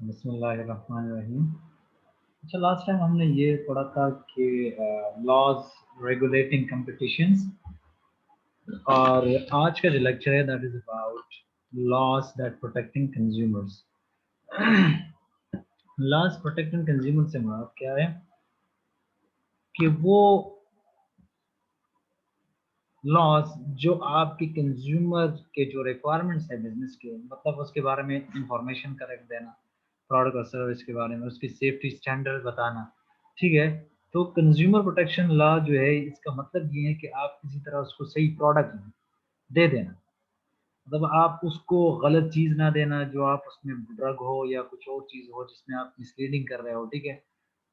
बिस्मिल्लाहिर्रहमानिर्रहीम। अच्छा, last time हमने ये पढ़ा था कि लॉज रेगुलेटिंग कंपटीशंस, और आज का जो लेक्चर है that is about laws that protecting consumers. Laws protecting consumer से मुराद क्या है कि वो लॉज जो आपके कंज्यूमर के जो रिक्वायरमेंट्स है बिजनेस के, मतलब उसके बारे में इंफॉर्मेशन करेक्ट देना, प्रोडक्ट और सर्विस के बारे में उसकी सेफ्टी स्टैंडर्ड बताना। ठीक है, तो कंज्यूमर प्रोटेक्शन लॉ जो है इसका मतलब ये है कि आप किसी तरह उसको सही प्रोडक्ट दे देना, मतलब आप उसको गलत चीज ना देना जो आप उसमें ड्रग हो या कुछ और चीज हो जिसमें आप मिसलीडिंग कर रहे हो। ठीक है,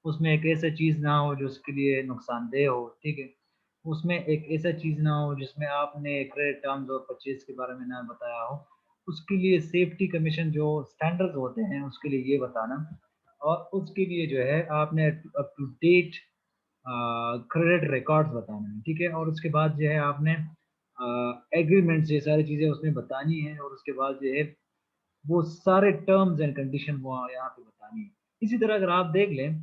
उसमें एक ऐसा चीज ना हो जो उसके लिए नुकसानदेह हो। ठीक है, उसमें एक ऐसा चीज ना हो जिसमें आपने क्रेडिट टर्म्स और परचेज के बारे में ना बताया हो। उसके लिए सेफ्टी कमीशन जो स्टैंडर्ड्स होते हैं उसके लिए ये बताना, और उसके लिए जो है आपने up to date credit records बताना है। ठीक है, और उसके बाद जो है आपने एग्रीमेंट्स ये सारी चीज़ें उसमें बतानी है, और उसके बाद जो है वो सारे टर्म्स एंड कंडीशन वो यहाँ पे बतानी है। इसी तरह अगर आप देख लें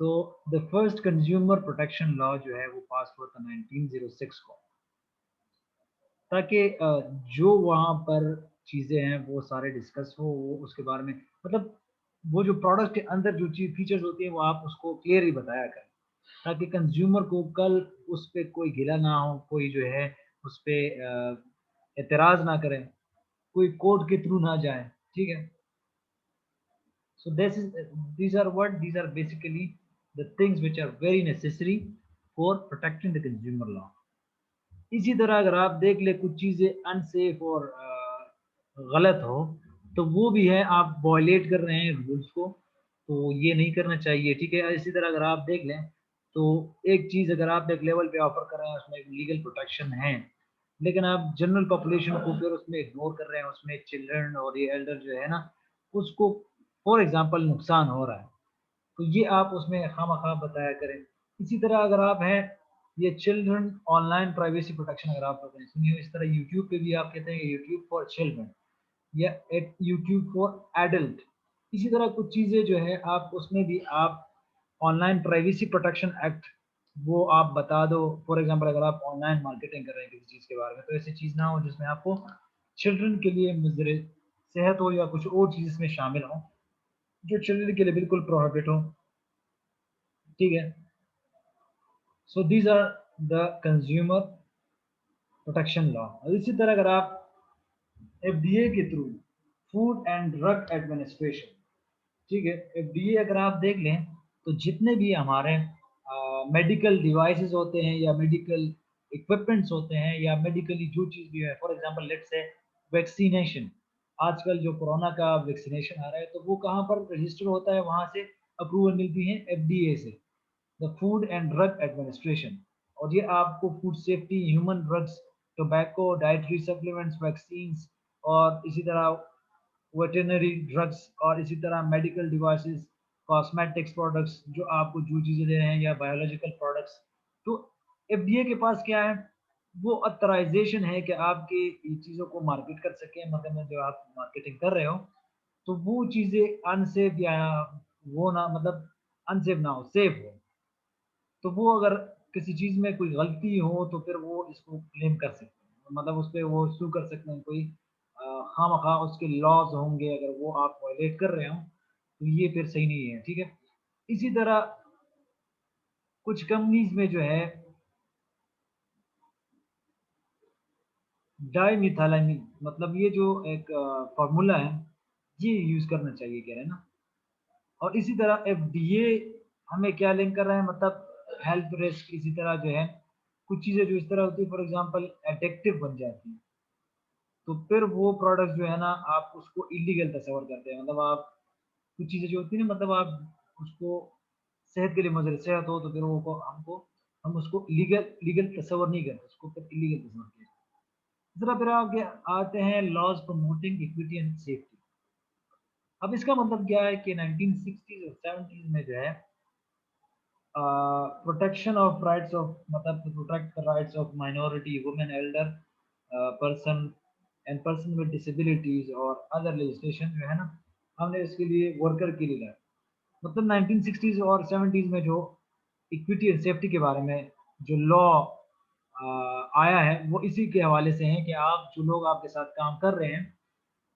तो the first consumer protection law जो है वो पास हुआ था 1906 को, ताकि जो वहाँ पर चीज़ें हैं वो सारे डिस्कस हो, वो उसके बारे में, मतलब वो जो प्रोडक्ट के अंदर जो चीज फीचर्स होती है वो आप उसको क्लियरली बताया करें, ताकि कंज्यूमर को कल उस पे कोई गिला ना हो, कोई जो है उस पे एतराज ना करें, कोई कोर्ट के थ्रू ना जाए। ठीक है, so these are basically the things which are very necessary for protecting the consumer law. इसी तरह अगर आप देख ले कुछ चीजें अनसेफ और गलत हो तो वो भी है, आप वॉयलेट कर रहे हैं रूल्स को, तो ये नहीं करना चाहिए। ठीक है, इसी तरह अगर आप देख लें तो एक चीज अगर आप एक लेवल पे ऑफर कर रहे हैं उसमें लीगल प्रोटेक्शन है, लेकिन आप जनरल पॉपुलेशन को फिर उसमें इग्नोर कर रहे हैं, उसमें चिल्ड्रन और ये एल्डर जो है ना उसको फॉर एग्जांपल नुकसान हो रहा है, तो ये आप उसमें खामखा बताया करें। इसी तरह अगर आप हैं ये चिल्ड्रन ऑनलाइन प्राइवेसी प्रोटेक्शन, अगर आप लोगों ने सुनी हो, इस तरह यूट्यूब पे भी आप कहते हैं यूट्यूब फॉर चिल्ड्रन या यूट्यूब फॉर एडल्ट। इसी तरह कुछ चीज़ें जो है आप उसमें भी आप ऑनलाइन प्राइवेसी प्रोटेक्शन एक्ट वो आप बता दो। फॉर एग्जांपल अगर आप ऑनलाइन मार्केटिंग कर रहे हैं किसी चीज़ के बारे में, तो ऐसी चीज़ ना हो जिसमें आपको चिल्ड्रन के लिए मुजर सेहत हो या कुछ और चीज़ इसमें शामिल हो जो चिल्ड्रन के लिए बिल्कुल प्रोहिबिट हो। ठीक है, so these are the consumer protection law. इसी तरह अगर आप एफडीए के through, food and drug administration, ठीक है, एफडीए अगर आप देख लें तो जितने भी हमारे मेडिकल डिवाइसेस होते हैं या मेडिकल इक्विपमेंट्स होते हैं या मेडिकली जो चीज़ भी है, for example let's say vaccination, आजकल जो कोरोना का वैक्सीनेशन आ रहा है तो वो कहाँ पर रजिस्टर होता है, वहाँ से अप्रूवल मिलती है एफडीए से, the food and drug administration. और ये आपको food safety, human drugs, tobacco, dietary supplements, vaccines और इसी तरह वेटरनरी ड्रग्स और इसी तरह मेडिकल डिवाइसेस, कॉस्मेटिक्स प्रोडक्ट्स जो आपको जो चीज़ें दे रहे हैं या बायोलॉजिकल प्रोडक्ट्स, तो एफडीए के पास क्या है, वो अथराइजेशन है कि आपके ये चीज़ों को मार्केट कर सकें, मतलब जो आप मार्केटिंग कर रहे हो तो वो चीज़ें अनसेफ या वो ना, मतलब अनसेफ ना हो, सेफ हो। तो वो अगर किसी चीज़ में कोई गलती हो तो फिर वो इसको क्लेम कर सकते हैं, मतलब उस पे वो सू कर सकते हैं, कोई खामखा उसके लॉज़ होंगे अगर वो आप वायलेट कर रहे हो, तो ये फिर सही नहीं है। ठीक है? इसी तरह कुछ कंपनीज़ में जो है डाइमिथाइलामीन, मतलब ये जो एक फ़ॉर्मूला है, ये यूज़ करना चाहिए कह रहे हैं ना। और इसी तरह एफडीए हमें क्या लिंक कर रहा है, मतलब हेल्थ रिस्क, इसी तरह जो है कुछ चीज़ें जो इस तरह होती है, फॉर एग्जांपल एडिक्टिव बन जाती हैं, तो फिर वो प्रोडक्ट जो है ना आप उसको इलीगल तस्वर करते हैं, मतलब आप कुछ चीज़ें जो होती है ना, मतलब आप उसको सेहत के लिए मुज़र सेहत हो तो फिर वो को हमको हम उसको लीगल लीगल तस्वर नहीं करते, उसको फिर इलीगल तस्वर किया। इस तरह फिर आगे आते हैं laws promoting equity and safety. अब इसका मतलब क्या है कि 1960s और 70s में जो है प्रोटेक्शन ऑफ राइट्स ऑफ, मतलब to protect the rights of minority women, elder person and person with disabilities और अदर legislation जो है ना, हमने इसके लिए वर्कर के लिए लाया। मतलब 1960s और 70s में जो इक्विटी एंड सेफ्टी के बारे में जो लॉ आया है वो इसी के हवाले से है कि आप जो लोग आपके साथ काम कर रहे हैं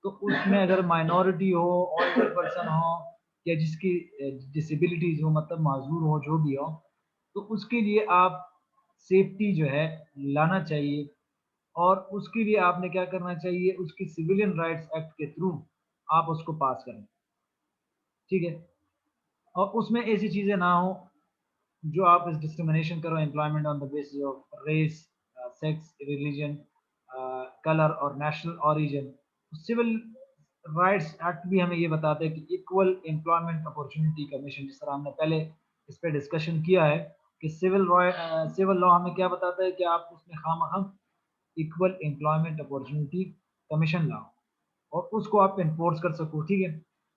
तो उसमें अगर माइनॉरिटी हो, ओल्डर पर्सन हो या जिसकी डिसेबिलिटीज हो, मतलब माजूर हो, जो भी हो, तो उसके लिए आप सेफ्टी जो है लाना चाहिए। और उसके लिए आपने क्या करना चाहिए, उसकी सिविलियन राइट्स एक्ट के थ्रू आप उसको पास करें, ठीक है। और उसमें ऐसी चीज़ें ना हो जो आप इस डिस्क्रिमिनेशन करो, employment on the basis of race, sex, religion, colour और national origin. Civil rights act भी हमें ये बताता है कि इक्वल एम्प्लॉयमेंट अपॉर्चुनिटी कमीशन, जिस तरह हमने पहले इस पर डिस्कशन किया है कि सिविल लॉ हमें क्या बताता है कि आप उसमें खामखा इक्वल एम्प्लॉयमेंट अपॉर्चुनिटी कमीशन लाओ और उसको आप इन्फोर्स कर सको, ठीक है।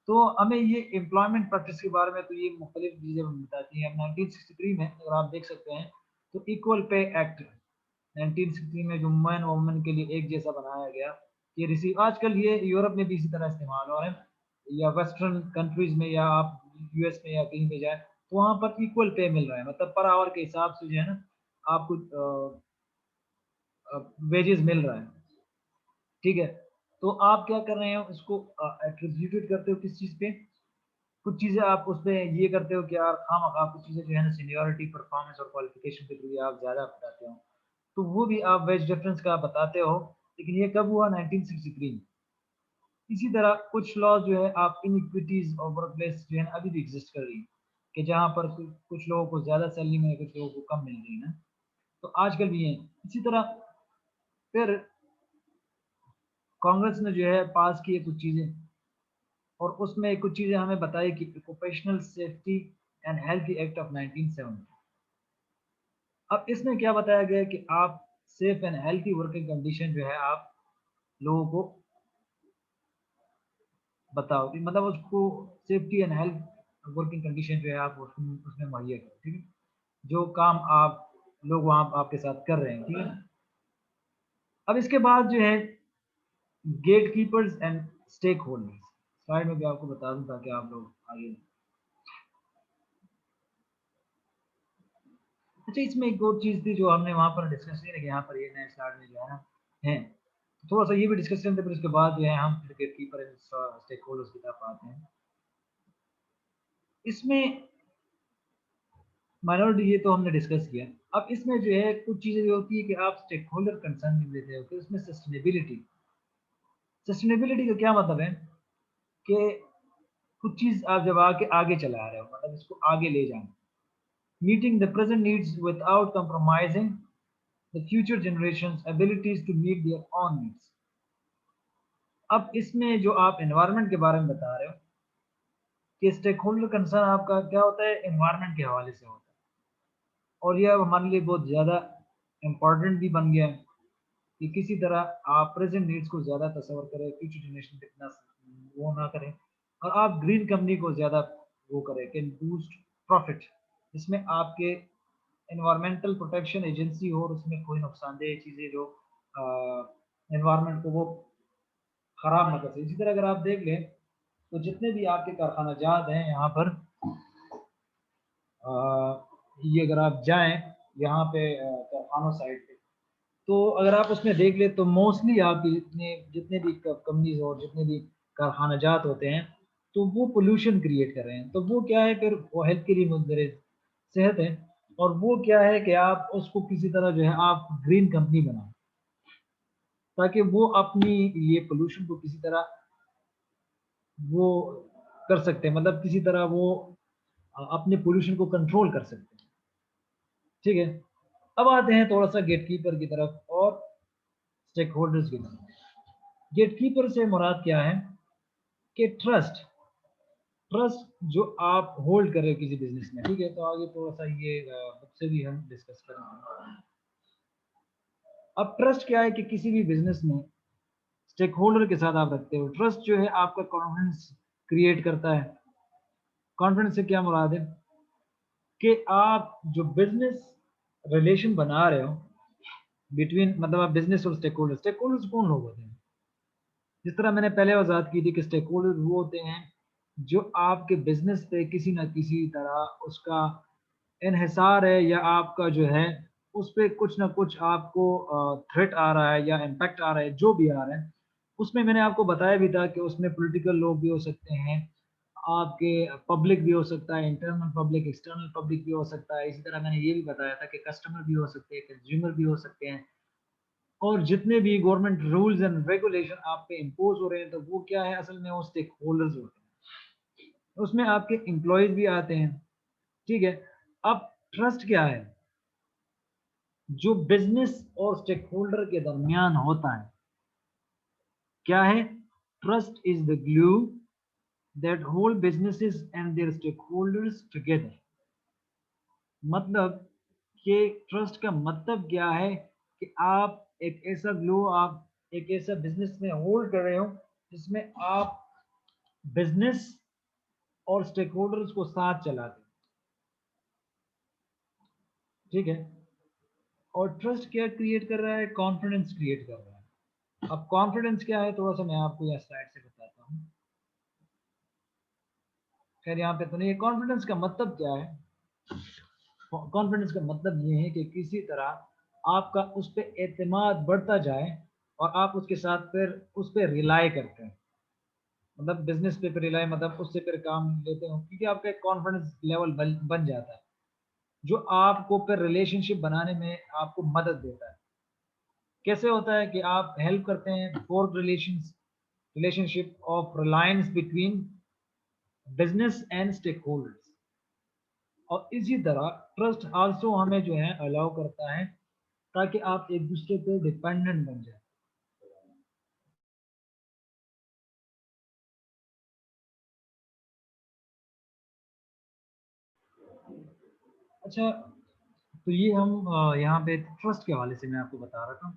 तो हमें ये एम्प्लॉयमेंट प्रैक्टिस के बारे में तो ये मुख्तलिफ चीज़ें हमें बताती हैं। 1963 में अगर आप देख सकते हैं तो इक्वल पे एक्ट 1963 में जो मैन और वुमेन के लिए एक जैसा बनाया गया, ये रिसीव आजकल ये यूरोप में भी इसी तरह इस्तेमाल हो रहे हैं, या वेस्टर्न कंट्रीज में, या आप यूएस में या कहीं पे जाए तो वहाँ पर इक्वल पे मिल रहा है, मतलब पर आवर के हिसाब से जो है ना आपको वेजेस मिल रहा है, ठीक है। तो आप क्या कर रहे हो, इसको एट्रीब्यूटेड करते हो किस चीज़ पे, कुछ चीज़ें आप उसमें ये करते हो कि यार खामखा कुछ चीज़ें जो है ना सीनियरिटी, परफॉर्मेंस और क्वालिफिकेशन के थ्रू आप ज़्यादा बताते हो, तो वो भी आप वेज डिफरेंस का बताते हो। लेकिन ये कब हुआ, 1963 में। इसी तरह कुछ लॉ जो है आप इनइक्विटीज और वर्क प्लेस जो है ना अभी भी एग्जिस्ट कर रही है, कि जहाँ पर कुछ लोगों को ज़्यादा सैलरी मिले, कुछ लोगों को कम मिल रही है ना, तो आजकल भी है। इसी तरह फिर कांग्रेस ने जो है पास किए कुछ चीज़ें, और उसमें कुछ चीज़ें हमें बताई कि occupational safety and health act of 1970। अब इसमें क्या बताया गया है कि आप safe and healthy working condition जो है आप लोगों को बताओ, कि मतलब उसको safety and health working condition जो है आप उसमें मुहैया करो, ठीक है, जो काम आप लोग वहाँ आपके साथ कर रहे हैं, ठीक है। अब इसके बाद जो है gatekeepers and stakeholders, slide में भी आपको बता दूं ताकि आप लोग आगे। अच्छा, इसमें एक और चीज़ थी जो हमने वहाँ पर डिस्कस नहीं की, यहाँ पर ये नए स्लाइड में जो है ना है, थोड़ा सा ये भी डिस्कस करते हैं, फिर उसके बाद जो है हम फिर gatekeeper and stakeholders की तरफ आते हैं। इसमें माइनॉरिटी ये तो हमने डिस्कस किया। अब इसमें जो है कुछ चीज़ें ये होती है कि आप स्टेक होल्डर कंसर्न भी लेते हो, कि उसमें सस्टेनेबिलिटी, सस्टेनेबिलिटी का क्या मतलब है कि कुछ चीज़ आप जब आगे आगे चला रहे हो, मतलब इसको आगे ले जाना, meeting the present needs without compromising the future generations abilities to meet their own needs. अब इसमें जो आप एनवायरनमेंट के बारे में बता रहे हो कि स्टेक होल्डर कंसर्न आपका क्या होता है, एनवायरनमेंट के हवाले से होता है, और यह हमारे लिए बहुत ज़्यादा इम्पोर्टेंट भी बन गया है कि किसी तरह आप प्रेजेंट नीड्स को ज़्यादा तस्वर करें, फ्यूचर जनरेशन पे इतना वो ना करें, और आप ग्रीन कंपनी को ज़्यादा वो करें कि बूस्ट प्रॉफिट, इसमें आपके एनवायरमेंटल प्रोटेक्शन एजेंसी हो और उसमें कोई नुकसानदेह चीज़ें जो एनवायरनमेंट को वो ख़राब ना कर सके। इसी तरह अगर आप देख लें तो जितने भी आपके कारखाना जात हैं यहाँ पर, ये अगर आप जाएं यहाँ पे कारखानों साइड पे, तो अगर आप उसमें देख ले तो मोस्टली आप जितने जितने भी कंपनीज और जितने भी कारखाना जात होते हैं तो वो पोल्यूशन क्रिएट कर रहे हैं, तो वो क्या है, फिर वो हेल्थ के लिए मुद्दे सेहत है। और वो क्या है कि आप उसको किसी तरह जो है आप ग्रीन कंपनी बनाओ, ताकि वो अपनी ये पोल्यूशन को किसी तरह वो कर सकते हैं, मतलब किसी तरह वो अपने पोल्यूशन को कंट्रोल कर सकते हैं, ठीक है। अब आते हैं थोड़ा सा गेटकीपर की तरफ और स्टेक होल्डर्स की तरफ। गेटकीपर से मुराद क्या है कि ट्रस्ट, ट्रस्ट जो आप होल्ड कर रहे हो किसी बिजनेस में, ठीक है। तो आगे थोड़ा सा ये मुझसे भी हम डिस्कस करेंगे। अब ट्रस्ट क्या है कि किसी भी बिजनेस में स्टेक होल्डर के साथ आप रखते हो, ट्रस्ट जो है आपका कॉन्फिडेंस क्रिएट करता है। कॉन्फिडेंस से क्या मुराद है कि आप जो बिजनेस रिलेशन बना रहे हो बिटवीन, मतलब आप बिजनेस और स्टेक होल्डर्स कौन लोग होते हैं, जिस तरह मैंने पहले वजाहत की थी कि स्टेक होल्डर वो होते हैं जो आपके बिजनेस पे किसी ना किसी तरह उसका इन्हिसार है, या आपका जो है उस पे कुछ ना कुछ आपको थ्रेट आ रहा है या इम्पैक्ट आ रहा है, जो भी आ रहा है। उसमें मैंने आपको बताया भी था कि उसमें पॉलिटिकल लोग भी हो सकते हैं, आपके पब्लिक भी हो सकता है, इंटरनल पब्लिक, एक्सटर्नल पब्लिक भी हो सकता है। इसी तरह मैंने ये भी बताया था कि कस्टमर भी हो सकते हैं, कंज्यूमर भी हो सकते हैं, और जितने भी गवर्नमेंट रूल्स एंड रेगुलेशन आप पे इम्पोज हो रहे हैं, तो वो क्या है, असल में वो स्टेक होल्डर्स होते हैं। उसमें आपके एम्प्लॉयज भी आते हैं। ठीक है। अब ट्रस्ट क्या है? जो बिजनेस और स्टेक होल्डर के दरमियान होता है, क्या है? Trust is the glue that hold businesses and their stakeholders together. मतलब कि ट्रस्ट का मतलब क्या है कि आप एक ऐसा ग्लू, आप एक ऐसा बिजनेस में होल्ड कर रहे हो जिसमें आप बिजनेस और स्टेक होल्डर्स को साथ चलाते हैं। ठीक है। और ट्रस्ट क्या क्रिएट कर रहा है? कॉन्फिडेंस क्रिएट कर रहा है। अब कॉन्फिडेंस क्या है, थोड़ा सा मैं आपको यहाँ स्लाइड से बताता हूँ। खैर यहाँ पे तो नहीं है। कॉन्फिडेंस का मतलब क्या है? कॉन्फिडेंस का मतलब ये है कि किसी तरह आपका उस पर एतमाद बढ़ता जाए और आप उसके साथ फिर उस पर रिलाई करते हैं। मतलब बिजनेस पे रिलाई, मतलब उससे फिर काम लेते हो, क्योंकि आपका एक कॉन्फिडेंस लेवल बन जाता है, जो आपको फिर रिलेशनशिप बनाने में आपको मदद देता है। कैसे होता है कि आप हेल्प करते हैं for relationship of reliance between business and stakeholders. और इसी तरह ट्रस्ट आल्सो हमें जो है अलाउ करता है ताकि आप एक दूसरे पे डिपेंडेंट बन जाए। अच्छा, तो ये हम यहाँ पे ट्रस्ट के हवाले से मैं आपको बता रहा था।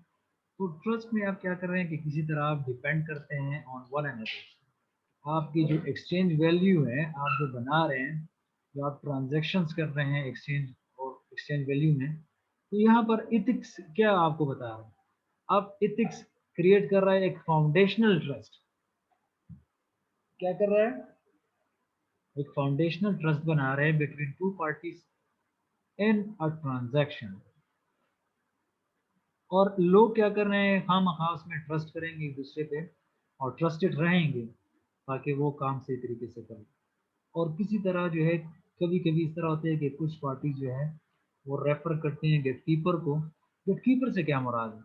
तो ट्रस्ट में आप क्या कर रहे हैं कि किसी तरह आप डिपेंड करते हैं ऑन वन अनदर। आपकी जो एक्सचेंज वैल्यू है आप जो बना रहे हैं, जो आप ट्रांजैक्शंस कर रहे हैं एक्सचेंज और एक्सचेंज वैल्यू में, तो यहाँ पर इथिक्स क्या आपको बता रहा है? अब इथिक्स क्रिएट कर रहा है एक फाउंडेशनल ट्रस्ट। क्या कर रहा है? एक फाउंडेशनल ट्रस्ट बना रहे हैं between two parties in a transaction. और लोग क्या कर रहे हैं, खाम खा उसमें ट्रस्ट करेंगे एक दूसरे पे और ट्रस्टेड रहेंगे ताकि वो काम सही तरीके से करें। और किसी तरह जो है, कभी कभी इस तरह होता है कि कुछ पार्टी जो है वो रेफर करते हैं गेटकीपर को। गेटकीपर से क्या मुराद है?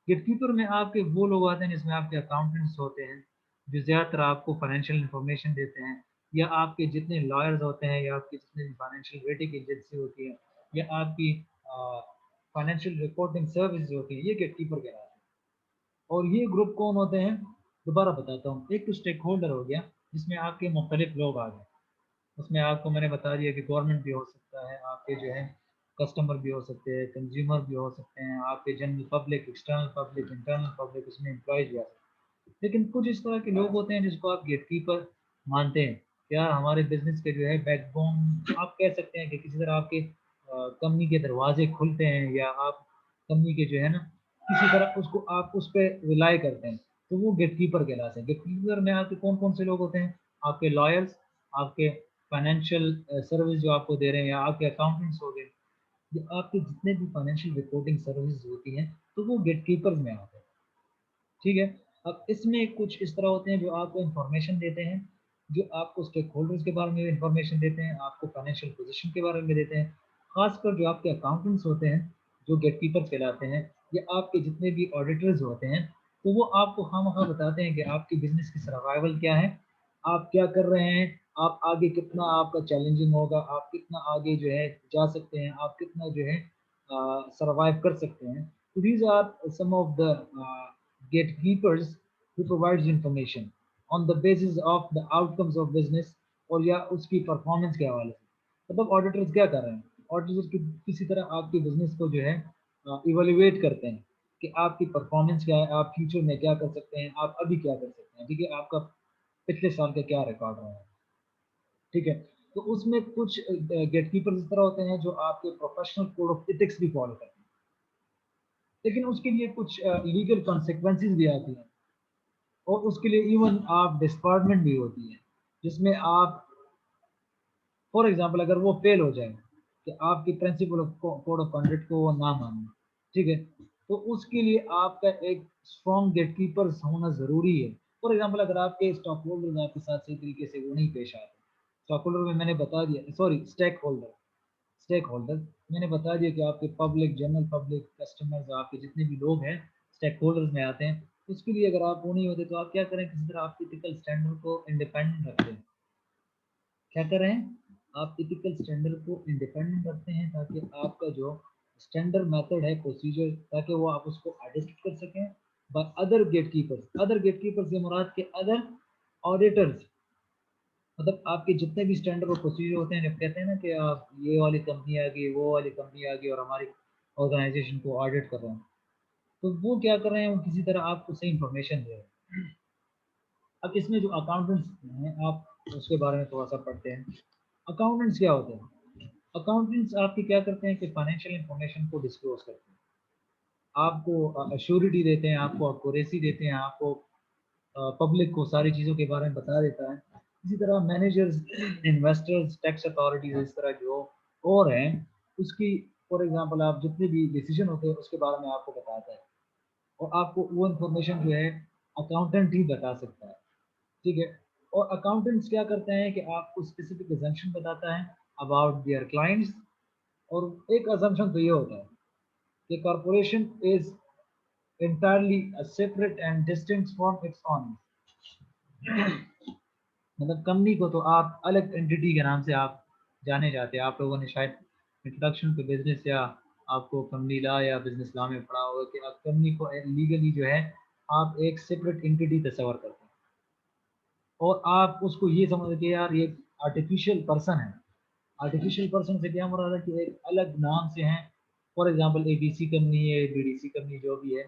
गेटकीपर में आपके वो लोग आते हैं जिसमें आपके अकाउंटेंट्स होते हैं, जो ज़्यादातर आपको फाइनेंशियल इंफॉर्मेशन देते हैं, या आपके जितने लॉयर्स होते हैं, या आपकी जितने भी फाइनेंशियल रेटिंग एजेंसी होती है, या आपकी फाइनेंशियल रिपोर्टिंग सर्विस होती है, ये गेटकीपर कहलाते हैं। और ये ग्रुप कौन होते हैं? दोबारा बताता हूँ। एक तो स्टेक होल्डर हो गया, जिसमें आपके मुख्तलिफ लोग आ गए। उसमें आपको मैंने बता दिया कि गवर्नमेंट भी हो सकता है, आपके जो है कस्टमर भी हो सकते हैं, कंज्यूमर भी हो सकते हैं, आपके general public, external public, internal public, उसमें एम्प्लॉयज भी आ सकते हैं। लेकिन कुछ इस तरह के लोग होते हैं जिसको आप गेटकीपर मानते हैं। क्या हमारे बिजनेस के जो है बैकबोन आप कह सकते हैं कि किसी तरह आपके कंपनी के दरवाजे खुलते हैं, या आप कंपनी के जो है ना किसी तरह उसको आप उस पर रिलाई करते हैं, तो वो गेटकीपर कहलाते हैं। गेटकीपर में आपके कौन कौन से लोग होते हैं? आपके लॉयर्स, आपके फाइनेंशियल सर्विस जो आपको दे रहे हैं, या आपके अकाउंटेंट्स हो गए, या आपके जितने भी फाइनेंशियल रिपोर्टिंग सर्विस होती हैं, तो वो गेटकीपर में आते हैं। ठीक है। अब इसमें कुछ इस तरह होते हैं जो आपको इंफॉर्मेशन देते हैं, जो आपको स्टेक होल्डर्स के बारे में इंफॉर्मेशन देते हैं, आपको फाइनेंशियल पोजीशन के बारे में देते हैं। खासकर जो आपके अकाउंटेंट्स होते हैं, जो गेटकीपर कहलाते हैं, या आपके जितने भी ऑडिटर्स होते हैं, तो वो आपको खामखा बताते हैं कि आपकी बिजनेस की सर्वाइवल क्या है, आप क्या कर रहे हैं, आप आगे कितना आपका चैलेंजिंग होगा, आप कितना आगे जो है जा सकते हैं, आप कितना जो है सर्वाइव कर सकते हैं। तो these are some of the gatekeepers who provides information on the basis of the outcomes of business, और या उसकी परफॉर्मेंस के हवाले से। मतलब ऑडिटर्स क्या कर रहे हैं? ऑडिटर्स किसी तरह आपके बिजनेस को जो है इवेल्युएट करते हैं कि आपकी परफॉर्मेंस क्या है, आप फ्यूचर में क्या कर सकते हैं, आप अभी क्या कर सकते हैं, ठीक है, आपका पिछले साल का क्या रिकॉर्ड रहा है। ठीक है। तो उसमें कुछ गेटकीपर इस तरह होते हैं जो आपके प्रोफेशनल कोड ऑफ एथिक्स भी फॉलो करते हैं, लेकिन उसके लिए कुछ लीगल कॉन्सिक्वेंसेस भी आती हैं, और उसके लिए इवन आप डिसपार्टमेंट भी होती है। जिसमें आप फॉर एग्जांपल अगर वो फेल हो जाए कि आपकी principle of code of conduct को वो ना माने, ठीक है, तो उसके लिए आपका एक स्ट्रॉन्ग गेटकीपर होना ज़रूरी है। फॉर एग्जांपल अगर आपके स्टॉक होल्डर्स आपके साथ सही तरीके से वो नहीं पेश आते, स्टॉक होल्डर में मैंने बता दिया, सॉरी स्टेक होल्डर मैंने बता दिया कि आपके पब्लिक, जनरल पब्लिक, कस्टमर्स, आपके जितने भी लोग हैं स्टेक होल्डर्स में आते हैं। उसके लिए अगर आप वो नहीं होते तो आप क्या करें, किसी तरह आप एथिकल स्टैंडर्ड को इंडिपेंडेंट रखते हैं। क्या कर रहे हैं, आप एथिकल स्टैंडर्ड को इंडिपेंडेंट रखते हैं ताकि आपका जो स्टैंडर्ड मेथड है, प्रोसीजर, ताकि वो आप उसको आइडेंटिफाई कर सकें बाय अदर गेटकीपर्स से मुराद के अदर ऑडिटर्स, मतलब आपके जितने भी स्टैंडर्ड और प्रोसीजर होते हैं, जब कहते हैं ना कि आप ये वाली कंपनी आ गई, वो वाली कंपनी आ गई और हमारी ऑर्गेनाइजेशन को ऑडिट कर रहे हैं, तो वो क्या कर रहे हैं, वो किसी तरह आपको सही इंफॉर्मेशन दे रहे हैं। अब इसमें जो अकाउंटेंट्स हैं, आप उसके बारे में थोड़ा सा पढ़ते हैं। अकाउंटेंट्स क्या होते हैं, अकाउंटेंट्स आपकी क्या करते हैं कि फाइनेंशियल इंफॉर्मेशन को डिस्क्लोज करते हैं, आपको अश्योरिटी देते हैं, आपको एक्यूरेसी देते हैं, आपको पब्लिक को सारी चीज़ों के बारे में बता देता है। इसी तरह मैनेजर्स, इन्वेस्टर्स, टैक्स अथॉरिटीज, इस तरह जो और हैं, उसकी फॉर एग्जांपल आप जितने भी डिसीजन होते हैं उसके बारे में आपको बताता है, और आपको वो इन्फॉर्मेशन जो है अकाउंटेंट ही बता सकता है, ठीक है। और अकाउंटेंट्स क्या करते हैं कि आपको स्पेसिफिक अजम्पशन बताता है अबाउट देयर क्लाइंट्स, और एक अजम्पशन तो ये होता है कि corporation is entirely a separate and distinct from its owners। मतलब कंपनी को तो आप अलग एंटिटी के नाम से आप जाने जाते हैं। आप लोगों ने शायद इंट्रोडक्शन टू बिजनेस या आपको कंपनी लॉ या बिजनेस लॉ में पढ़ा होगा कि आप कंपनी को लीगली जो है आप एक सेपरेट एंटिटी तस्वर करते हैं, और आप उसको ये समझ के यार ये आर्टिफिशियल पर्सन है। आर्टिफिशियल पर्सन से क्या मुराद है कि एक अलग नाम से हैं, फॉर एग्जांपल एबीसी कंपनी है, बीडीसी कंपनी जो भी है,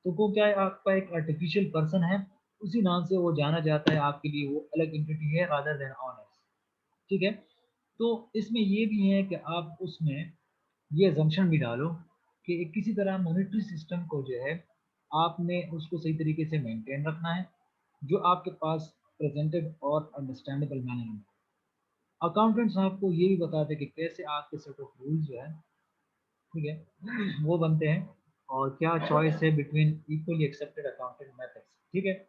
तो वो क्या है, आपका एक आर्टिफिशियल पर्सन है, उसी नाम से वो जाना जाता है, आपके लिए वो अलग एंटिटी है रादर देन ऑनर्स, ठीक है। तो इसमें ये भी है कि आप उसमें ये अजम्पशन भी डालो कि किसी तरह मॉनेटरी सिस्टम को जो है आपने उसको सही तरीके से मेंटेन रखना है, जो आपके पास प्रेजेंटेड और अंडरस्टैंडेबल मैनर में। अकाउंटेंट्स आपको ये भी बताते हैं कि कैसे आपके सेट ऑफ रूल्स जो है, ठीक है, वो बनते हैं, और क्या चॉइस है between equally accepted accounting methods, ठीक है।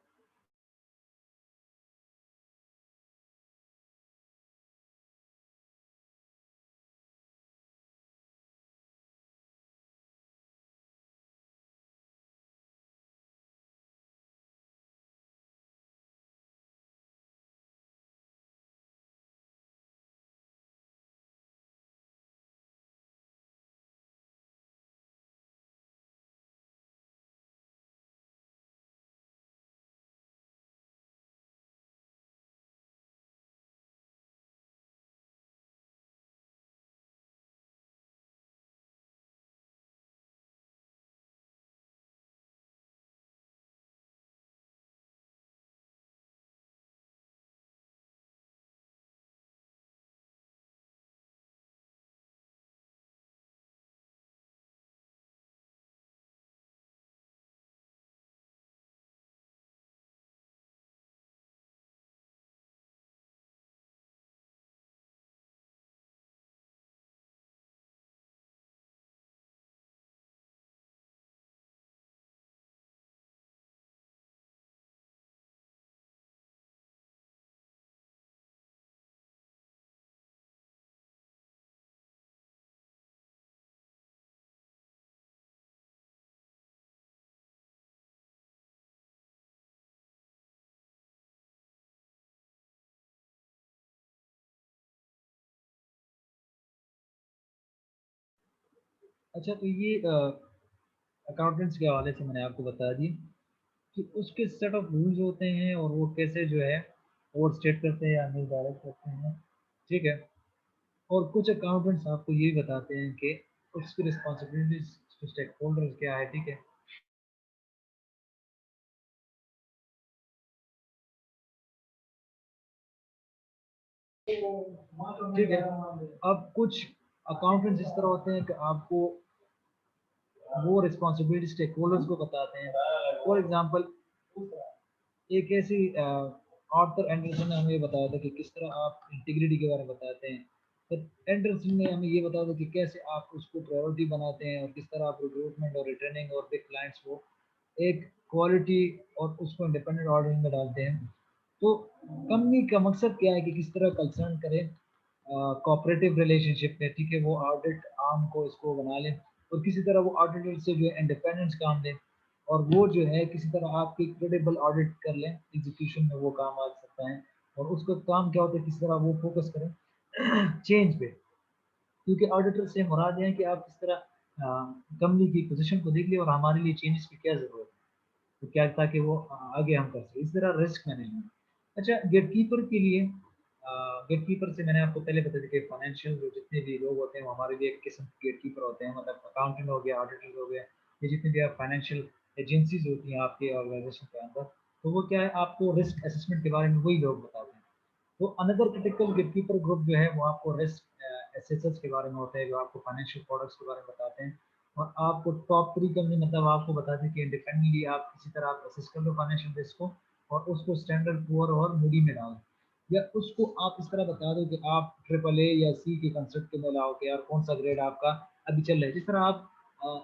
अच्छा, तो ये अकाउंटेंट्स के हवाले से मैंने आपको बता दी कि उसके सेट ऑफ रूल्स होते हैं और वो कैसे जो है ओवर स्टेट करते हैं या निर्धारित करते हैं, ठीक है। और कुछ अकाउंटेंट्स आपको ये भी बताते हैं कि उसकी रिस्पॉन्सिबिलिटीज टू स्टेक होल्डर्स क्या है, ठीक है। ठीक है, अब कुछ अकाउंटेंट्स इस तरह होते हैं कि आपको वो रिस्पॉन्सिबिलिटी स्टेक होल्डर्स को बताते हैं। फॉर एग्जांपल एक ऐसी आर्थर एंडरसन ने हमें ये बताया था कि किस तरह आप इंटीग्रिटी के बारे में बताते हैं। फिर एंडरसन ने हमें ये बताया था कि कैसे आप उसको प्रायोरिटी बनाते हैं और किस तरह आप रिक्रूटमेंट और रिटर्निंग और बिग क्लाइंट्स को एक क्वालिटी और उसको इंडिपेंडेंट ऑर्डरिंग में डालते हैं। तो कंपनी का मकसद क्या है कि किस तरह कंसर्न करें कोऑपरेटिव रिलेशनशिप में, ठीक है, वो ऑडिट आर्म को इसको बना लें और किसी तरह वो ऑडिटर से जो है इंडिपेंडेंस काम लें और वो जो है किसी तरह आपकी क्रेडिबल ऑडिट कर लें, एग्जीक्यूशन में वो काम आ सकता है। और उसका काम क्या होता है, किस तरह वो फोकस करें चेंज पे, क्योंकि ऑडिटर से मुराद है कि आप किस तरह कंपनी की पोजीशन को देख लिए और हमारे लिए चेंजेस की क्या ज़रूरत है, तो क्या ताकि वो आगे हम कर सकें। इस तरह रिस्क मैनेजमेंट। अच्छा, गेटकीपर के लिए गेटकीपर से मैंने आपको पहले बता दिया कि फाइनेंशियल जो जितने भी लोग होते हैं वो हमारे लिए एक किस्म के गेटकीपर होते हैं, मतलब अकाउंटेंट हो गया, ऑडिटर हो गया, ये जितने भी आप फाइनेंशियल एजेंसीज होती हैं आपके ऑर्गेनाइजेशन के अंदर, तो वो क्या है, आपको रिस्क असेसमेंट के बारे में वही लोग बताते हैं। तो अनदर क्रिटिकल गेटकीपर ग्रुप जो है वो आपको रिस्क एसेसर्स के बारे में होते हैं, जो आपको फाइनेंशियल प्रोडक्ट्स के बारे में बताते हैं और आपको टॉप 3 कंपनी मतलब आपको बताते हैं कि इंडिपेंडेंटली आप किसी तरह आप असेस कर लो फाइनेंशियल रिस्क को और उसको स्टैंडर्ड पुअर और मूडी में डालो, या उसको आप इस तरह बता दो कि आप ट्रिपल ए या सी के कंसेप्ट के में लाओगे और कौन सा ग्रेड आपका अभी चल रहा है। जिस तरह आप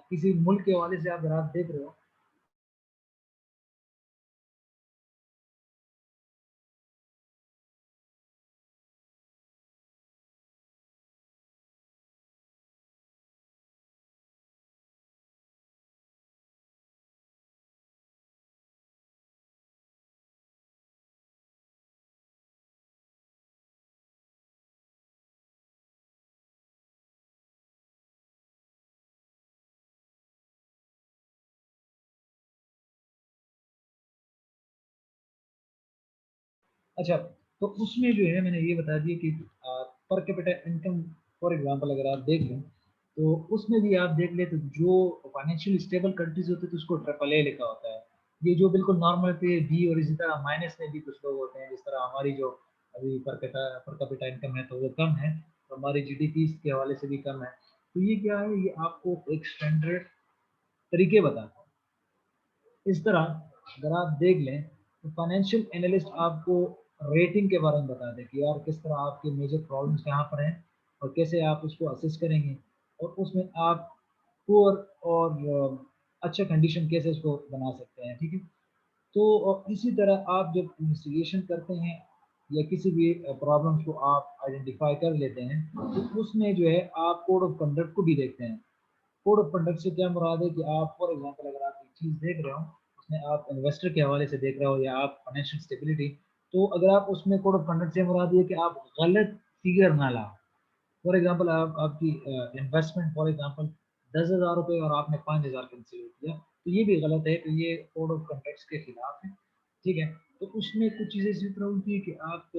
किसी मुल्क के हवाले से आप अगर आप देख रहे हो। अच्छा, तो उसमें जो है मैंने ये बता दिया कि per capita income for example अगर आप देख लें, तो उसमें भी आप देख लें तो जो फाइनेंशियल स्टेबल कंट्रीज होते हैं तो उसको ट्रिपल ए लिखा होता है। ये जो बिल्कुल नॉर्मल पे बी और इसी तरह माइनस में भी कुछ लोग होते हैं, जिस तरह हमारी जो अभी पर कैपिटा इनकम है तो वो कम है, तो हमारी जीडीपी के हवाले से भी कम है। तो ये क्या है, ये आपको एक स्टैंडर्ड तरीके बताता है। इस तरह अगर आप देख लें तो फाइनेंशियल एनालिस्ट आपको रेटिंग के बारे में बता दें कि यार किस तरह आपके मेजर प्रॉब्लम्स कहाँ पर हैं और कैसे आप उसको असेस करेंगे और उसमें आप पुअर और अच्छा कंडीशन कैसे उसको बना सकते हैं, ठीक है। तो इसी तरह आप जब इन्वेस्टिगेशन करते हैं या किसी भी प्रॉब्लम्स को आप आइडेंटिफाई कर लेते हैं, तो उसमें जो है आप कोड ऑफ कंडक्ट को भी देखते हैं। कोड ऑफ कंडक्ट से क्या मुराद है कि आप फॉर एग्जांपल अगर आप एक चीज़ देख रहे हो, उसमें आप इन्वेस्टर के हवाले से देख रहे हो या आप फाइनेंशियल स्टेबिलिटी, तो अगर आप उसमें कोड ऑफ कंडक्ट से मुराद ये कि आप गलत फिगर ना लाओ। फॉर एग्जांपल आप आपकी इन्वेस्टमेंट फॉर एग्जांपल 10,000 रुपये और आपने 5,000 कंसीडर किया, तो ये भी गलत है, तो ये कोड ऑफ कंडक्ट के खिलाफ है, ठीक है। तो उसमें कुछ चीज़ें इसी तरह होती है कि आप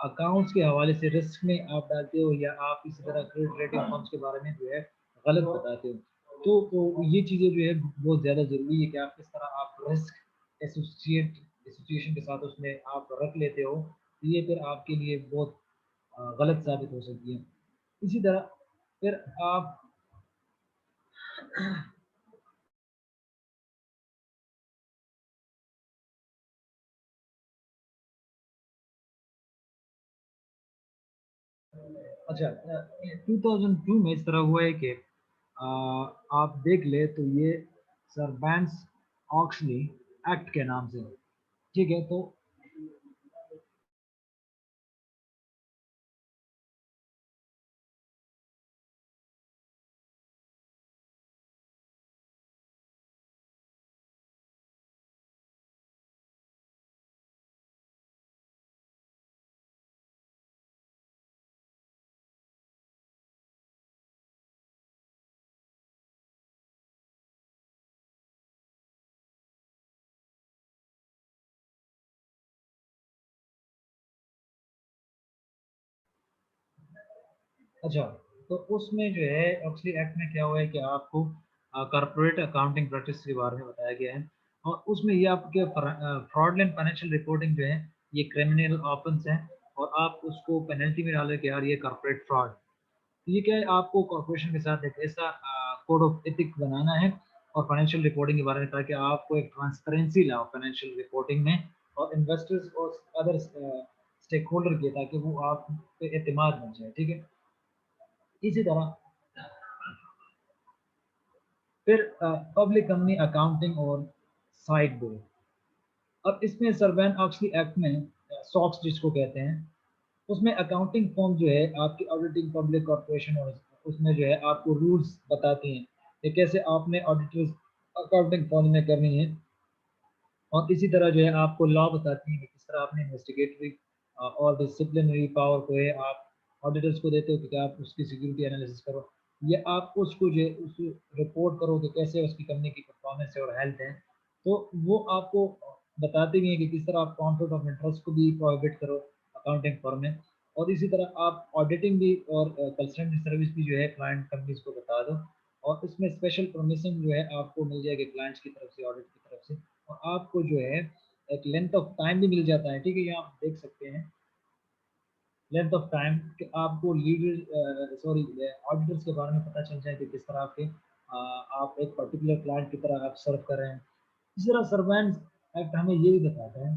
अकाउंट्स के हवाले से रिस्क में आप डालते हो या आप इसी तरह क्रेडिट रेटिंग फर्म्स के बारे में जो है गलत बताते हो। तो ये चीज़ें जो है बहुत ज़्यादा ज़रूरी है कि आप किस तरह आप रिस्क एसोसिएट एसोसिएशन के साथ उसमें आप रख लेते हो, तो ये फिर आपके लिए बहुत गलत साबित हो सकती है। इसी तरह फिर आप अच्छा 2002 में इस तरह हुआ है कि अ, आप देख ले तो ये सरबैंस ऑक्सली एक्ट के नाम से, ठीक है। तो अच्छा, तो उसमें जो है ऑक्सली एक्ट में क्या हुआ है कि आपको कॉर्पोरेट अकाउंटिंग प्रैक्टिस के बारे में बताया गया है और उसमें ये आपके फ्रॉडलेंट फाइनेंशियल रिपोर्टिंग जो है ये क्रिमिनल ऑफेंस है और आप उसको पेनल्टी में डाले कि यार ये कॉर्पोरेट फ्रॉड। तो ये क्या है, आपको कॉर्पोरेशन के साथ एक ऐसा कोड ऑफ एथिक बनाना है और फाइनेंशियल रिपोर्टिंग के बारे में, ताकि आपको एक ट्रांसपेरेंसी लाओ फाइनेंशियल रिपोर्टिंग में और इन्वेस्टर्स और अदर स्टेक होल्डर के, ताकि वो आप पे एतमाद बन जाए, ठीक है। इसी तरह फिर पब्लिक कंपनी अकाउंटिंग और साइड बोर्ड। अब इसमें सर्वेन ऑक्सली एक्ट में सॉक्स जिसको कहते हैं, उसमें अकाउंटिंग फॉर्म जो है आपकी ऑडिटिंग पब्लिक कॉर्पोरेशन, और उसमें जो है आपको रूल्स बताती हैं कि कैसे आपने ऑडिटर्स अकाउंटिंग फॉर्म में करनी है। और इसी तरह जो है आपको लॉ बताती है कि किस तरह आपने इन्वेस्टिगेटरी और डिसिप्लिनरी पावर को है आप ऑडिटर्स को देते हो कि आप उसकी सिक्योरिटी एनालिसिस करो, या आप उसको जो है उस रिपोर्ट करो कि कैसे उसकी कंपनी की परफॉर्मेंस है और हेल्थ है। तो वो आपको बताते भी हैं कि किस तरह आप कॉन्फ्लिक्ट ऑफ इंटरेस्ट को भी प्रोहिबिट करो अकाउंटिंग फर्म में। और इसी तरह आप ऑडिटिंग भी और कंसल्टेंट सर्विस भी जो है क्लाइंट कंपनीज को बता दो। और इसमें स्पेशल परमिशन जो है आपको मिल जाएगी क्लाइंट्स की तरफ से, ऑडिट की तरफ से। और आपको जो है एक लेंथ ऑफ टाइम भी मिल जाता है, ठीक है। ये आप देख सकते हैं लेंथ ऑफ टाइम कि आपको लीडर सॉरी ऑडिटर्स के बारे में पता चल जाए कि किस तरह आपके आप एक पर्टिकुलर क्लाइंट की तरह आप सर्व कर रहे हैं। इसी तरह सर्वेंट्स एक्ट हमें ये भी बताता है,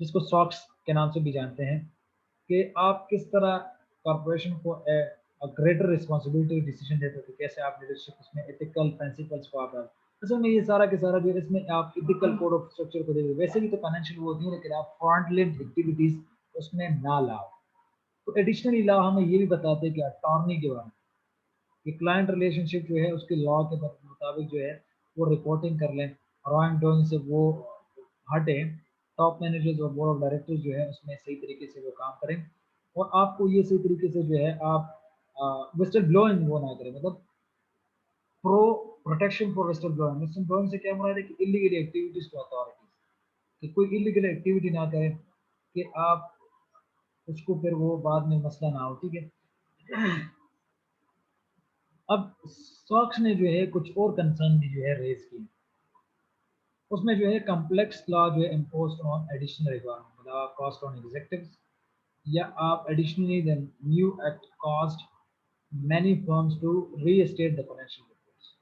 जिसको सॉक्स के नाम से भी जानते हैं, कि आप किस तरह कॉरपोरेशन को ग्रेटर रिस्पॉन्सिबिलिटी डिसीजन देते हो कि कैसे आप लीडरशिप उसमें एथिकल प्रिंसिपल्स को आप असल में ये सारा के सारा जो है इसमें आप एथिकल कोड ऑफ स्ट्रक्चर को देखो। वैसे भी तो फाइनेंशियल वो होती है, लेकिन आप फ्रंट लेड एक्टिविटीज उसमें ना लाओ। तो एडिशनली लॉ हमें ये भी बताते हैं कि अटॉर्नी के बारे में, कि क्लाइंट रिलेशनशिप जो है उसके लॉ के मुताबिक जो है वो रिपोर्टिंग कर लें, रॉन्ग डूइंग से वो हटे। टॉप मैनेजर्स और बोर्ड ऑफ डायरेक्टर्स जो है उसमें सही तरीके से वो काम करें। और आपको ये सही तरीके से जो है आप विस्टल ब्लोइंग वो ना करें, मतलब pro protection for whistle blowing. Whistle blowing से क्या मुराद है कि इलीगल एक्टिविटीज टू अथॉरिटीज, कि कोई इलीगल एक्टिविटी ना करें कि आप उसको फिर वो बाद में मसला ना हो, ठीक है। अब सॉक्स ने जो है कुछ और कंसर्न भी जो है रेज की, उसमें जो है कॉम्प्लेक्स लॉ जो है इम्पोज ऑन एडिशनल रिक्वायरमेंट, मतलब कॉस्ट ऑन एग्जीक्यूटिव्स, या आप additionally then new act cost many firms to restate the financial reports.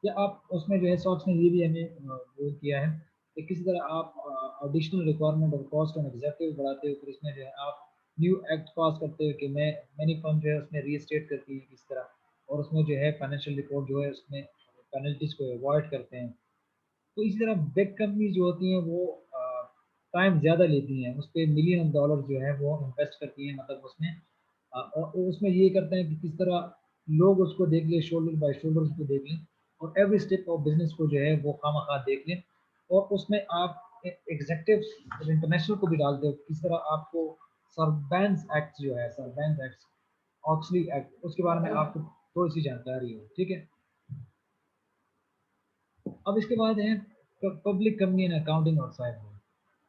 या आप उसमें जो है सॉक्स ने ये भी हमें वो किया है कि किसी तरह आप एडिशनल रिक्वायरमेंट और कॉस्ट ऑन एग्जीक्यूटिव बढ़ाते हो, फिर इसमें जो है आप न्यू एक्ट पास करते हो कि मैं मैनी फर्म जो है उसमें रीएस्टेट करती है किस तरह, और उसमें जो है फाइनेंशियल रिपोर्ट जो है उसमें पेनल्टीज को अवॉइड करते हैं। तो इसी तरह बिग कंपनी जो होती हैं वो टाइम ज़्यादा लेती हैं, उस पर मिलियन ऑफ डॉलर जो है वो इन्वेस्ट करती हैं, मतलब उसमें और उसमें ये करते हैं कि किस तरह लोग उसको देख लें, शोल्डर बाय शोल्डर उसको देख लें, और एवरी स्टेप ऑफ बिजनेस को जो है वो खामखा देख लें। और उसमें आप एग्जेक्टिव इंटरनेशनल को भी डालते हो, किस तरह आपको सरबैंस एक्ट जो है, सरबैंस एक्ट, ऑक्सली एक्ट, उसके बारे में आपको थोड़ी सी जानकारी हो, ठीक है। अब इसके बाद है पब्लिक कंपनी एंड अकाउंटिंग और साइबर।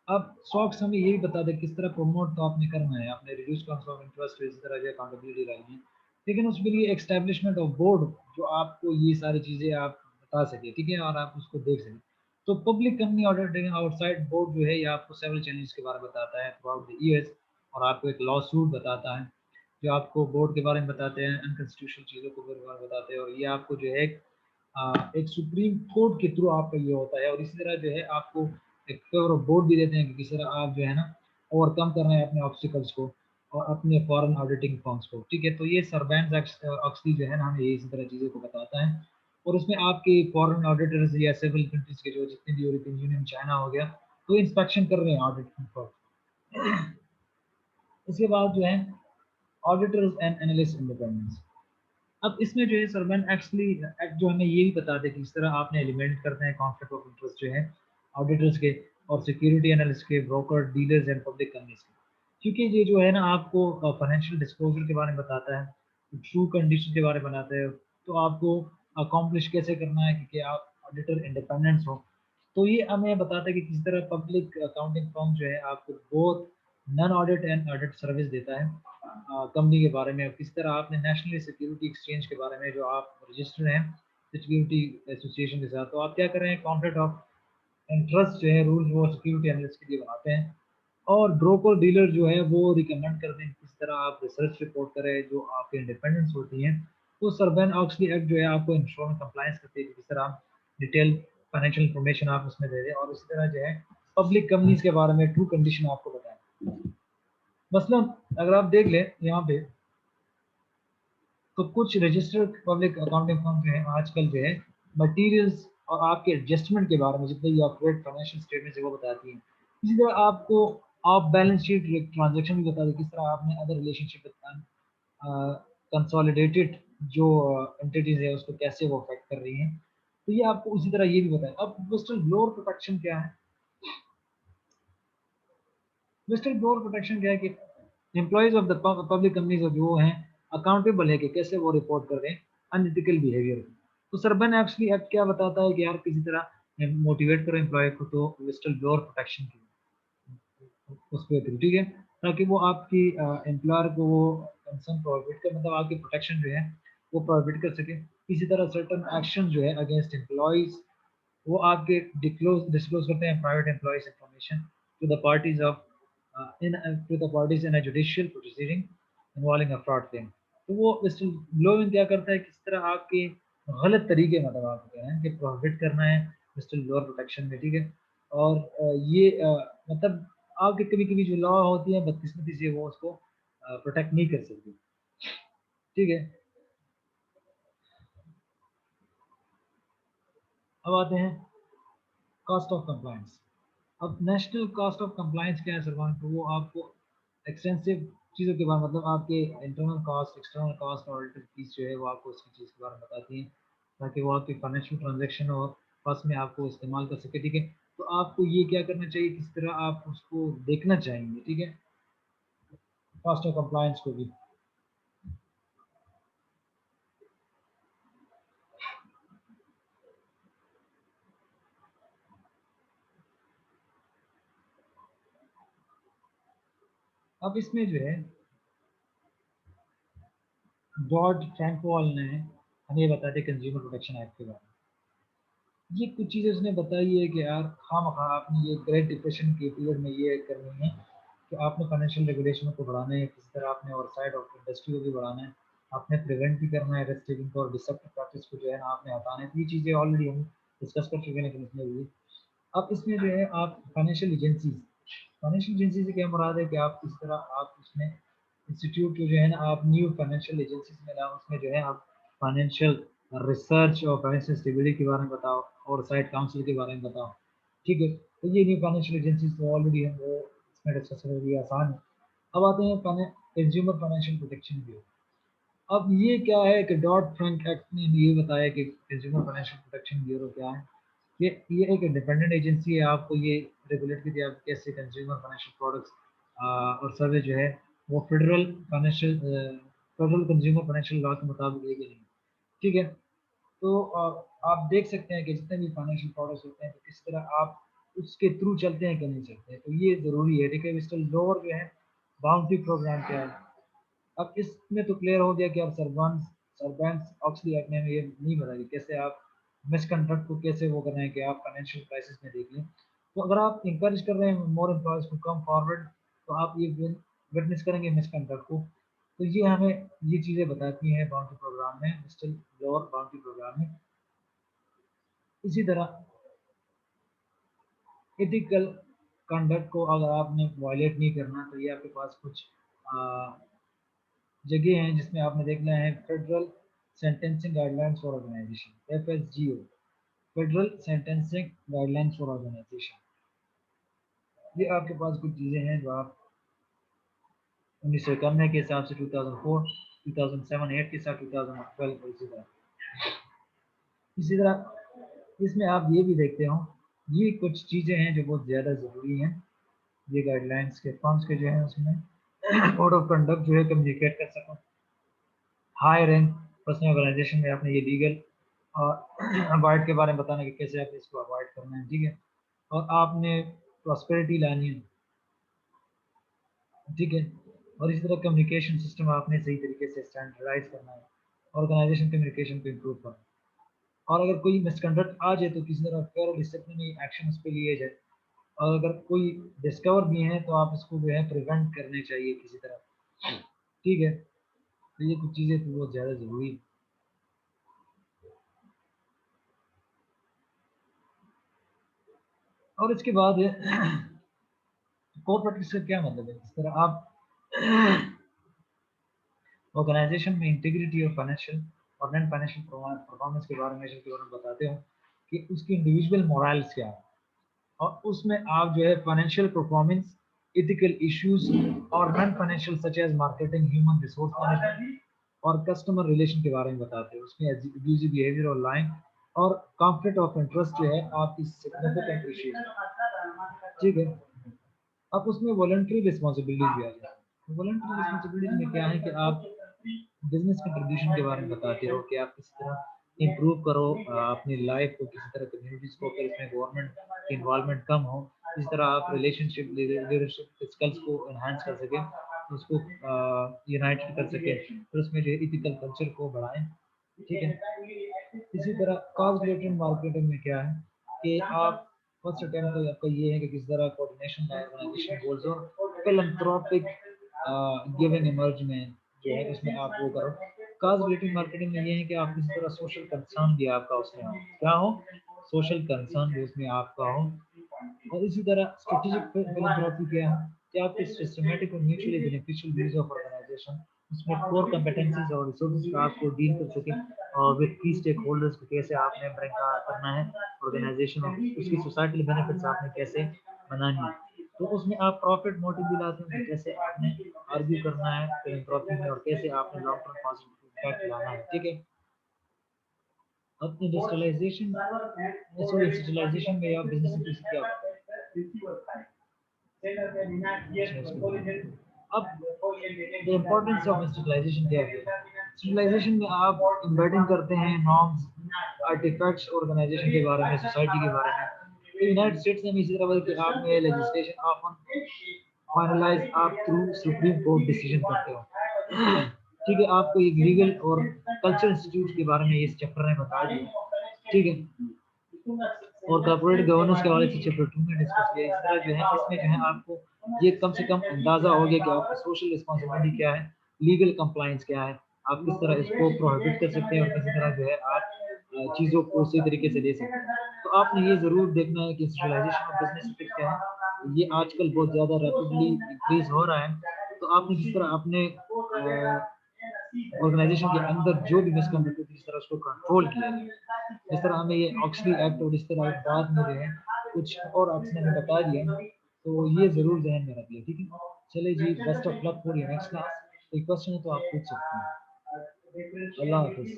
अब सॉक्स हमें ये भी बता दें किस तरह प्रमोट तो आपने करना है, आपने रिड्यूस कॉन्फ्लिक्ट ऑफ इंटरेस्ट, इस तरह जो अकाउंटेबिलिटी लानी है। लेकिन उसके लिए एस्टैब्लिशमेंट ऑफ बोर्ड जो आपको ये सारी चीज़ें आप बता सके, ठीक है, और आप उसको देख सकें। तो public company auditing outside board जो है ये आपको सेवरल चैलेंज के बारे में बताता है थ्रू आउट द ईयर्स, और आपको एक लॉ सूट बताता है जो आपको बोर्ड के बारे में बताते हैं, अनकॉन्स्टिट्यूशनल चीज़ों के बारे में बताते हैं। और ये आपको जो है एक सुप्रीम कोर्ट के थ्रू आपका ये होता है। और इसी तरह जो है आपको एक फेवर ऑफ बोर्ड भी देते हैं कि किस तरह आप जो है ना ओवरकम कर रहे हैं अपने ऑब्स्टिकल्स को और अपने फॉरेन ऑडिटिंग फर्म्स को, ठीक है। तो ये सरबैंस ऑक्सली जो है ना हमें ये इसी तरह चीज़ों को बताता है। और उसमें आपके फॉरेन ऑडिटर्स या सेवरल कंट्रीज के जो जितने भी यूरोपियन यूनियन, चाइना हो गया, तो इंस्पेक्शन कर रहे हैं ऑडिटिंग फर्म। इसके बाद जो है ऑडिटर्स एंड एनालिस्ट इंडिपेंडेंस। अब इसमें जो है सर्वेंट एक्चुअली एक्ट जो हमें ये भी बताते हैं कि इस तरह आपने एलिमेंट करते हैं कॉन्फ्लिक्ट ऑफ इंटरेस्ट जो है ऑडिटर्स के और सिक्योरिटी एनालिस्ट के, broker, dealers and public companies के। क्योंकि ये जो है ना आपको फाइनेंशियल डिस्क्लोजर के बारे में बताता है, ट्रू कंडीशन के बारे में बताते हैं, तो आपको अकॉम्प्लिश कैसे करना है क्योंकि आप ऑडिटर इंडिपेंडेंस हो। तो ये हमें बताता है कि किस तरह पब्लिक अकाउंटिंग फर्म जो है आपको बहुत non audit and audit service देता है कंपनी के बारे में। किस तरह आपने नेशनल सिक्योरिटी एक्सचेंज के बारे में जो आप रजिस्टर्ड हैं सिक्योरिटी एसोसिएशन के साथ, तो आप क्या कर रहे हैं कॉन्फ्लिक्ट ऑफ इंटरेस्ट जो है रूल्स वो सिक्योरिटी एनालिस्ट के लिए बनाते हैं। और ब्रोकर डीलर जो है वो रिकमेंड करते हैं किस तरह आप रिसर्च रिपोर्ट करें जो आपकी इंडिपेंडेंस होती हैं। तो सर्बेन ऑक्सली एक्ट जो है आपको इंश्योरेंस कंप्लायंस करती है कि किस तरह आप डिटेल फाइनेंशियल इंफॉर्मेशन आप उसमें दे दें। और इसी तरह जो है पब्लिक कंपनीज के बारे में 2 कंडीशन आपको बताएं। मसलन अगर आप देख लें यहाँ पे, तो कुछ रजिस्टर्ड पब्लिक अकाउंटिंग फर्म जो है आजकल जो है मटेरियल्स और आपके एडजस्टमेंट के बारे में जितने भी ऑपरेट फाइनेंशियल स्टेटमेंट है वो बताती हैं। इसी तरह आपको ऑफ बैलेंस शीट ट्रांजेक्शन भी बता दें, किस तरह आपने अदर रिलेशनशिप कंसोलिडेटेड जो एंटिटीज है उसको कैसे वो अफेक्ट कर रही हैं। तो ये आपको उसी तरह ये भी बताएं। अब विजिटर ब्लोअर प्रोटेक्शन क्या है? विजिटर ब्लोअर प्रोटेक्शन क्या है कि employees of the public companies जो हैं अकाउंटेबल है कि कैसे वो रिपोर्ट कर रहे हैं अनएथिकल बिहेवियर। तो सरबन एक्चुअली एक्ट क्या बताता है कि यार किसी तरह मोटिवेट करो एम्प्लॉय को तो विजिटर ब्लोअर प्रोटेक्शन की उस पर करो, ठीक है, ताकि वो आपकी एम्प्लॉयर को वो कंसर्न प्रोहिबिट कर, मतलब आपकी प्रोटेक्शन जो है वो प्रोहिबिट कर सके। इसी तरह सर्टन एक्शन जो है अगेंस्ट एम्प्लॉयज वो आपके डिस्क्लोज करते हैं private employees information to the parties of in a judicial proceeding involving a fraud claim. तो वो लॉ में क्या करता है, किस तरह आपके गलत तरीके, मतलब आप कह रहे हैं कि प्रोहिबिट करना है विजिटर ब्लोअर प्रोटेक्शन में, ठीक है। और ये मतलब आपके कभी कभी जो लॉ होती है बदकिस्मती से वो उसको प्रोटेक्ट नहीं कर सकती, ठीक है। अब आते हैं कॉस्ट ऑफ कंप्लायंस। अब नेशनल कॉस्ट ऑफ कंप्लायंस क्या है सरमान, तो वो आपको एक्सटेंसिव चीज़ों के बारे में, मतलब आपके इंटरनल कॉस्ट एक्सटर्नल कॉस्ट और ऑडिटर फीस जो है वो आपको उसकी चीज़ के बारे में बताती हैं, ताकि वो आपकी फाइनेंशियल ट्रांजेक्शन और फर्स्ट में आपको इस्तेमाल कर सके, ठीक है। तो आपको ये क्या करना चाहिए, किस तरह आप उसको देखना चाहेंगे, ठीक है, कॉस्ट ऑफ कंप्लायंस को भी। अब इसमें जो है डॉड फ्रैंकवॉल ने हमें बताया थे कंज्यूमर प्रोटेक्शन एक्ट के बारे में। ये कुछ चीज़ें उसने बताई है कि यार खामखा आपने ये ग्रेट डिप्रेशन के पीरियड में ये करनी है कि आपने फाइनेंशियल रेगुलेशन को बढ़ाना है, किसी तरह आपने ओवरसाइट ऑफ इंडस्ट्री को भी बढ़ाना है, आपने प्रिवेंट भी करना है रिस्क टेकिंग को और डिसेप्टिव प्रैक्टिस को जो है ना आपने हटाना है। तो ये चीज़ें ऑलरेडी हम डिस्कस कर चुके हैं लेकिन इसमें भी अब इसमें जो है आप फाइनेंशियल एजेंसी से क्या मुराद है कि आप किस तरह आप उसमें इंस्टीट्यूट को जो है ना आप न्यू फाइनेंशियल एजेंसीज में लाओ, उसमें जो है आप फाइनेंशियल रिसर्च और फाइनेंशियल स्टेबिलिटी के बारे में बताओ और साइड काउंसिल के बारे में बताओ, ठीक है। तो ये न्यू फाइनेंशियल एजेंसीज तो ऑलरेडी हम वो इसमें डिस्कस कर दिया, आसान है। अब आते हैं कंज्यूमर फाइनेंशियल प्रोटेक्शन ब्यूरो। अब ये क्या है कि डॉट फ्रैंक एक्ट ने ये बताया कि कंज्यूमर फाइनेंशियल प्रोटेक्शन ब्यूरो क्या है। ये एक इंडिपेंडेंट एजेंसी है, आपको ये रेगुलेट करती है आप कैसे कंज्यूमर फाइनेंशियल प्रोडक्ट्स और सर्विस जो है वो फेडरल कंज्यूमर फाइनेंशियल लॉ के मुताबिक है कि नहीं, ठीक है। तो आप देख सकते हैं कि जितने भी फाइनेंशियल प्रोडक्ट्स होते हैं तो किस तरह आप उसके थ्रू चलते हैं कि नहीं चलते हैं, तो ये ज़रूरी है, ठीक है। इसका लोअर जो है बाउंड्री प्रोग्राम क्या है। अब इसमें तो क्लियर हो गया कि आप सरबैंस ऑक्सली एक्ट में ये नहीं बताइए कैसे आप मिसकंडक्ट को कैसे वो करना है कि आप फाइनेंशियल क्राइसिस में देख लें। तो अगर आप इंकरेज कर रहे हैं मोर एम्प्लॉयज टू कम फॉरवर्ड तो आप ये विटनेस करेंगे मिसकंडक्ट को। तो ये हमें ये चीज़ें बताती हैं बाउंड्री प्रोग्राम में, स्टिल लोअर बाउंड्री प्रोग्राम में। इसी तरह एथिकल कंडक्ट को अगर आपने वायलेट नहीं करना तो ये आपके पास कुछ जगह हैं जिसमें आपने देखना है federal sentencing guidelines for organization FSGO, federal sentencing guidelines for organization. ये आपके पास कुछ चीज़ें हैं जो आप 1991 के हिसाब से 2004 2007 8 के साथ 2012 इसी तरह इसमें आप ये भी देखते हो, ये कुछ चीज़ें हैं जो बहुत ज़्यादा ज़रूरी हैं। ये गाइडलाइंस के फॉर्म्स के जो है उसमें कोड ऑफ कंडक्ट जो है कम्युनिकेट कर सको हाई रैंक पर्सनल ऑर्गेनाइजेशन में आपने ये लीगल और अवॉइड के बारे में बताना कि कैसे आपने इसको अवॉइड करना है, ठीक है। और आपने प्रॉस्पेरिटी लानी है, ठीक है। और इसी तरह कम्युनिकेशन सिस्टम आपने सही तरीके से स्टैंडर्डाइज करना है, ऑर्गेनाइजेशन कम्युनिकेशन को इम्प्रूव करना है। और अगर कोई मिसकंडक्ट आ जाए तो किसी तरह फेयर डिसिप्लिनरी एक्शन उस पर लिए जाए, और अगर कोई डिस्कवर भी है तो आप इसको जो है प्रिवेंट करने चाहिए किसी तरह, ठीक है। तो ये कुछ चीज़ें तो बहुत ज़्यादा ज़रूरी है। और इसके बाद कोऑपरेटिव से क्या मतलब है, इस तरह आप ऑर्गेनाइजेशन में इंटीग्रिटी और फाइनेंशियल और नॉन फाइनेंशियल परफॉर्मेंस के बारे में बताते हो कि उसकी इंडिविजुअल मोरल्स क्या है, और उसमें आप जो है फाइनेंशियल परफॉर्मेंस, एथिकल इश्यूज और non financial such as marketing, human resource management और कस्टमर रिलेशन के बारे में बताते हैं। उसमें एब्यूजिव बिहेवियर और लाइन और कॉन्फ्लिक्ट ऑफ इंटरेस्ट जो है आपकी सिग्निफिकेंट इश्यूज, ठीक है। अब उसमें वॉलंटरी रिस्पॉन्सिबिलिटीज भी आ जाती है। वॉलंटरी रिस्पॉन्सिबिलिटीज में क्या है कि आप बिजनेस कंट्रीब्यूशन के बारे में बताते हो कि आप किस तरह इम्प्रूव करो अपनी लाइफ को, किसी तरह कम्युनिटीज को, कि इसमें गवर्नमेंट की इन्वॉल्वमेंट कम हो, इस तरह आप रिलेशनशिप लीडरशिप स्किल्स को एनहांस कर सकें, तो उसको यूनाइटेड कर सकें, फिर उसमें जो इथिकल कल्चर को बढ़ाएं, ठीक है। इसी तरह कॉस्ट रिलेटेड मार्केटिंग में क्या है कि आप फर्स्ट अटेम्प्ट तो आपका ये है कि किस तरह कोऑर्डिनेशन ऑर्गेनाइजेशन गोल्स और फिलैंथ्रोपिक गिविंग इमर्ज में जो है उसमें आप वो करो। कॉस्ट रिलेटेड मार्केटिंग में ये है कि आप किसी तरह सोशल कंसर्न भी आपका उसमें हो, क्या हो, सोशल कंसर्न भी उसमें आपका हो। और इसी तरह स्ट्रेटेजिक फिलैंथ्रोपी क्या है कि आपके सिस्टमैटिक और mutually beneficial use of organization, उसमें कोर कंपेटेंसीज और रिसोर्सेज का आपको डील कर सके और विद की स्टेक होल्डर्स को कैसे आपने ब्रिंग करना है ऑर्गेनाइजेशन, और उसकी सोसाइटल बेनिफिट्स आपने कैसे बनानी है। तो उसमें आप प्रॉफिट मोटिव भी लाते हैं, कैसे आपने आर्ग्यू करना है फिलैंथ्रोपी में और कैसे आपने लॉन्ग टर्म पॉजिटिव इम्पैक्ट लाना है, ठीक है। अब इंडस्ट्रियलाइजेशन, सॉरी इंडस्ट्रियलाइजेशन में या बिजनेस इंडस्ट्री क्या होता है। अब द इम्पोर्टेंस ऑफ इंस्टीट्यूशलाइजेशन क्या है। इंस्टीट्यूशलाइजेशन में आप एम्बेडिंग करते हैं नॉर्म्स, आर्टिफैक्ट्स ऑर्गेनाइजेशन के बारे में, सोसाइटी के बारे में। तो यूनाइटेड स्टेट्स में इसी तरह कि आपने लेजिस्लेशन ऑफन फाइनलाइज आप थ्रू सुप्रीम कोर्ट डिसीजन करते हो, ठीक है। आपको एक लीगल और कल्चर इंस्टीट्यूट के बारे में इस चैप्टर ने बता दिया, ठीक है। और कॉर्पोरेट गवर्नेंस के हवाले से चैप्टर 2 में डिस्कस किया। इस तरह जो है इसमें जो है आपको ये कम से कम अंदाजा हो गया कि आपकी सोशल रिस्पॉन्सिबिलिटी क्या है, लीगल कंप्लायंस क्या है, आप किस तरह इसको प्रोहिबिट कर सकते हैं और किसी तरह जो है आप चीज़ों को सही तरीके से ले सकते हैं। तो आपने ये ज़रूर देखना है कि इंडस्ट्रियलाइजेशन ऑफ बिजनेस एथिक्स क्या है, ये आजकल बहुत ज़्यादा रैपिडली इंक्रीज हो रहा है। तो आपने किस तरह अपने ऑर्गेनाइजेशन के अंदर जो भी मिसकंडक्ट होती है इस तरह उसको कंट्रोल किया जाए। इस तरह हमें ये ऑक्सली एक्ट और इस तरह बाद में जो है कुछ और एक्ट्स ने हमें बता दिया, तो ये ज़रूर ज़हन में रखिए, ठीक है। चलिए जी, best of luck for your next class. कोई क्वेश्चन है तो आप पूछ सकते हैं। अल्लाह हाफ़िज़।